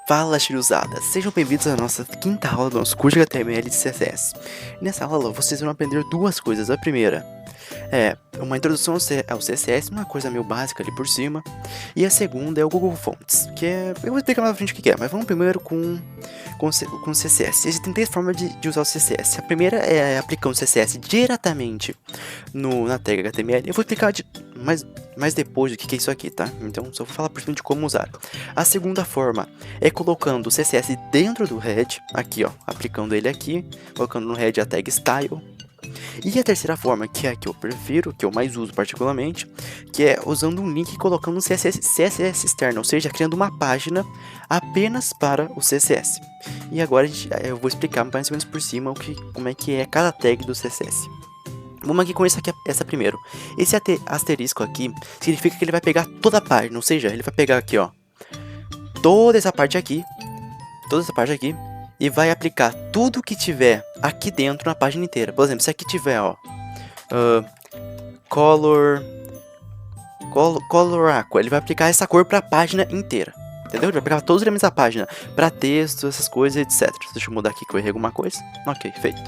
Fala, chiruzada! Sejam bem-vindos à nossa quinta aula do nosso curso de HTML e CSS. Nessa aula, vocês vão aprender duas coisas. A primeira é uma introdução ao CSS, uma coisa meio básica ali por cima. E a segunda é o Google Fonts, que é... eu vou explicar mais pra frente o que é, mas vamos primeiro com o CSS. Existem três formas de usar o CSS. A primeira é aplicando o CSS diretamente na tag HTML. Eu vou explicar mais depois o que é isso aqui, tá? Então só vou falar por cima de como usar. A segunda forma é colocando o CSS dentro do head, aqui ó, aplicando ele aqui, colocando no head a tag style. E a terceira forma, que é a que eu prefiro, que eu mais uso particularmente, que é usando um link e colocando um CSS externo, ou seja, criando uma página apenas para o CSS. E agora eu vou explicar mais ou menos por cima como é que é cada tag do CSS. Vamos aqui com essa primeiro. Esse asterisco aqui significa que ele vai pegar toda a página, ou seja, ele vai pegar aqui ó, toda essa parte aqui, e vai aplicar tudo que tiver aqui dentro na página inteira. Por exemplo, se aqui tiver ó, color aqua, ele vai aplicar essa cor para a página inteira. Entendeu? Ele vai pegar todos os elementos da página, para texto, essas coisas, etc. Deixa eu mudar aqui que eu errei alguma coisa. Ok, feito.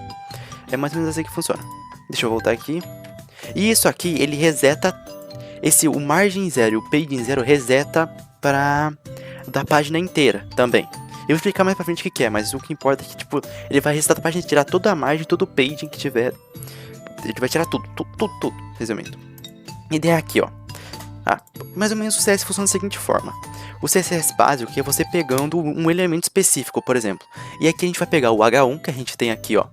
É mais ou menos assim que funciona. Deixa eu voltar aqui. E isso aqui, ele reseta o margin 0 e o paging 0 reseta da página inteira também. Eu vou explicar mais pra frente o que é, mas o que importa é que, tipo, ele vai resetar a página, tirar toda a margem, todo o paging que tiver. Ele vai tirar tudo, resumindo. A ideia é aqui, ó. Mais ou menos o CSS funciona da seguinte forma. O CSS básico é você pegando um elemento específico, por exemplo. E aqui a gente vai pegar o H1, que a gente tem aqui, ó,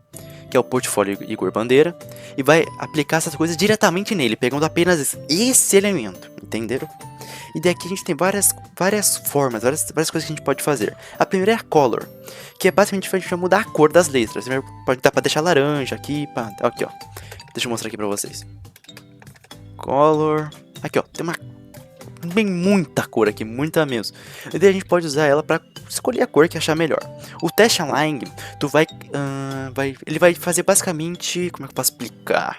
que é o portfólio Igor Bandeira, e vai aplicar essas coisas diretamente nele, pegando apenas esse elemento, entenderam? E daqui a gente tem várias formas, várias coisas que a gente pode fazer. A primeira é a color, que é basicamente a gente vai mudar a cor das letras. Pode dar pra deixar laranja aqui, aqui ó. Deixa eu mostrar aqui pra vocês. Color, aqui ó, tem muita cor aqui, muita mesmo. E daí a gente pode usar ela para escolher a cor que achar melhor. O test align, ele vai fazer basicamente, como é que eu posso explicar?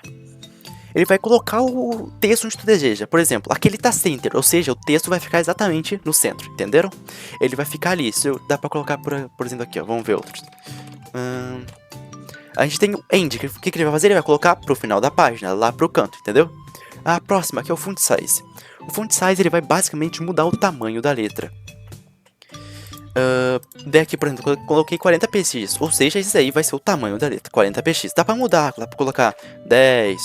Ele vai colocar o texto onde tu deseja. Por exemplo, aqui ele tá center, ou seja, o texto vai ficar exatamente no centro, entenderam? Ele vai ficar ali. Dá pra colocar, por exemplo, aqui, ó. Vamos ver outros. A gente tem o end, que o que ele vai fazer? Ele vai colocar pro final da página, lá pro canto, entendeu? A próxima, que é o font size. O font size ele vai basicamente mudar o tamanho da letra. Daqui, por exemplo, eu coloquei 40 px, ou seja, esse aí vai ser o tamanho da letra, 40 px. Dá pra mudar, dá pra colocar 10,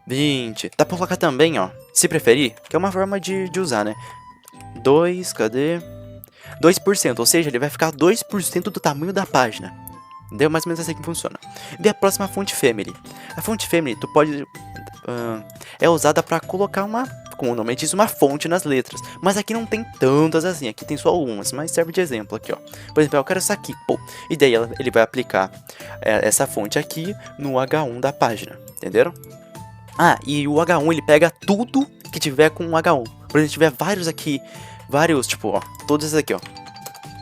20, dá pra colocar também, ó, se preferir, que é uma forma de usar, né? 2%, ou seja, ele vai ficar 2% do tamanho da página. Entendeu? Mais ou menos assim que funciona. E a próxima font family. A font family, tu pode... é usada pra colocar como o nome diz, uma fonte nas letras. Mas aqui não tem tantas assim, aqui tem só algumas, mas serve de exemplo aqui, ó. Por exemplo, eu quero essa aqui, pô. E daí ele vai aplicar essa fonte aqui no H1 da página, entenderam? E o H1 ele pega tudo que tiver com o H1. Por exemplo, se tiver vários, tipo, ó, todos esses aqui, ó.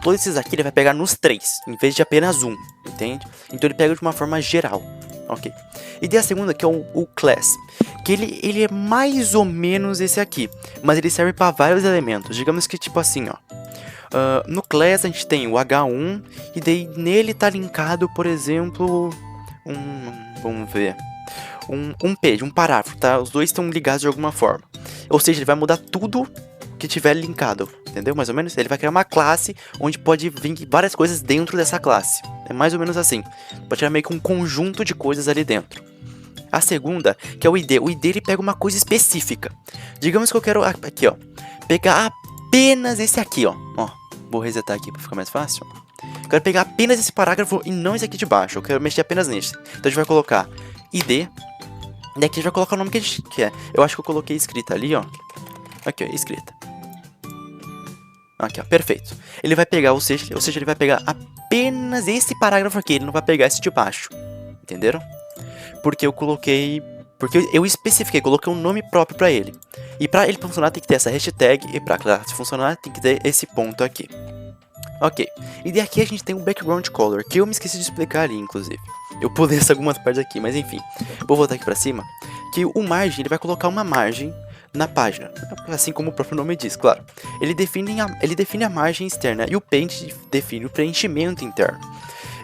Todos esses aqui ele vai pegar nos 3, em vez de apenas um, entende? Então ele pega de uma forma geral, ok? E daí a segunda que é o class, que ele é mais ou menos esse aqui, mas ele serve para vários elementos. Digamos que tipo assim, ó. No class a gente tem o H1 e daí nele tá linkado, por exemplo, vamos ver, um page, um parágrafo, tá? Os dois estão ligados de alguma forma. Ou seja, ele vai mudar tudo que tiver linkado, entendeu? Mais ou menos, ele vai criar uma classe onde pode vir várias coisas dentro dessa classe. É mais ou menos assim. Pode tirar meio que um conjunto de coisas ali dentro. A segunda, que é o ID. O ID ele pega uma coisa específica. Digamos que eu quero aqui, ó, pegar apenas esse aqui, ó. Vou resetar aqui para ficar mais fácil. Eu quero pegar apenas esse parágrafo e não esse aqui de baixo. Eu quero mexer apenas nesse. Então a gente vai colocar ID. E aqui a gente vai colocar o nome que a gente quer. Eu acho que eu coloquei escrita ali, ó. Aqui, ó, escrita. Aqui, ó, perfeito. Ele vai pegar, ou seja, ele vai pegar apenas esse parágrafo aqui. Ele não vai pegar esse de baixo. Entenderam? Porque eu especifiquei, coloquei um nome próprio pra ele. E pra ele funcionar tem que ter essa hashtag. E pra classe funcionar tem que ter esse ponto aqui. Ok. E daqui a gente tem o background color, que eu me esqueci de explicar ali, inclusive. Eu pulei algumas partes aqui, mas enfim. Vou voltar aqui pra cima. Que o margem, ele vai colocar uma margem na página, assim como o próprio nome diz, claro. Ele define a margem externa e o paint define o preenchimento interno.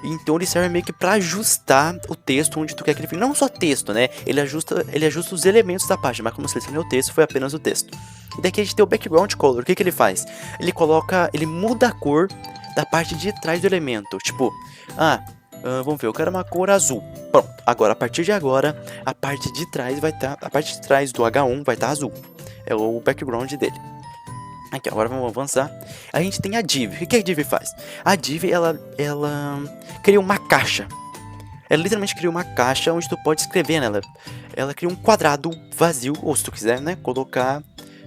Então ele serve meio que para ajustar o texto onde tu quer que ele fique. Não só texto, né? Ele ajusta os elementos da página, mas como eu selecionei o texto, foi apenas o texto. E daqui a gente tem o background color. O que ele faz? Ele muda a cor da parte de trás do elemento. Tipo, vamos ver, eu quero uma cor azul. Pronto, agora a partir de agora, a parte de trás do H1 vai estar azul. É o background dele. Aqui, agora vamos avançar. A gente tem a div. O que a div faz? A div, ela cria uma caixa. Ela literalmente cria uma caixa onde tu pode escrever nela. Ela cria um quadrado vazio, ou se tu quiser, né, colocar...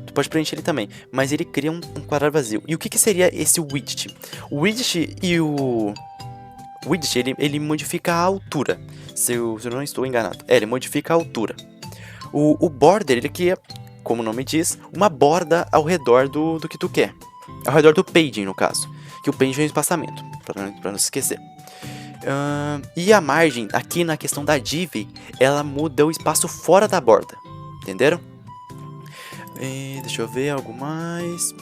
Tu pode preencher ele também, mas ele cria um quadrado vazio. E o que seria esse widget? O widget ele modifica a altura. Se eu não estou enganado. Ele modifica a altura. O border, ele cria, como o nome diz, uma borda ao redor do que tu quer. Ao redor do paging, no caso. Que o paging é um espaçamento, para não se esquecer. E a margem, aqui na questão da div, ela muda o espaço fora da borda. Entenderam? Deixa eu ver algo mais.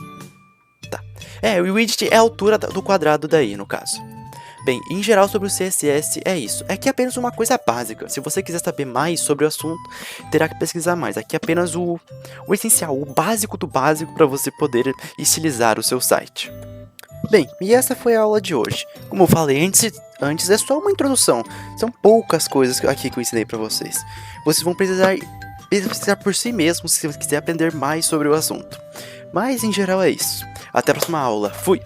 Tá. O widget é a altura do quadrado daí, no caso. Bem, em geral sobre o CSS é isso. Aqui é apenas uma coisa básica. Se você quiser saber mais sobre o assunto, terá que pesquisar mais. Aqui é apenas o essencial, o básico do básico para você poder estilizar o seu site. Bem, e essa foi a aula de hoje. Como eu falei antes, é só uma introdução. São poucas coisas aqui que eu ensinei para vocês. Vocês vão precisar por si mesmos se você quiser aprender mais sobre o assunto. Mas em geral é isso. Até a próxima aula. Fui!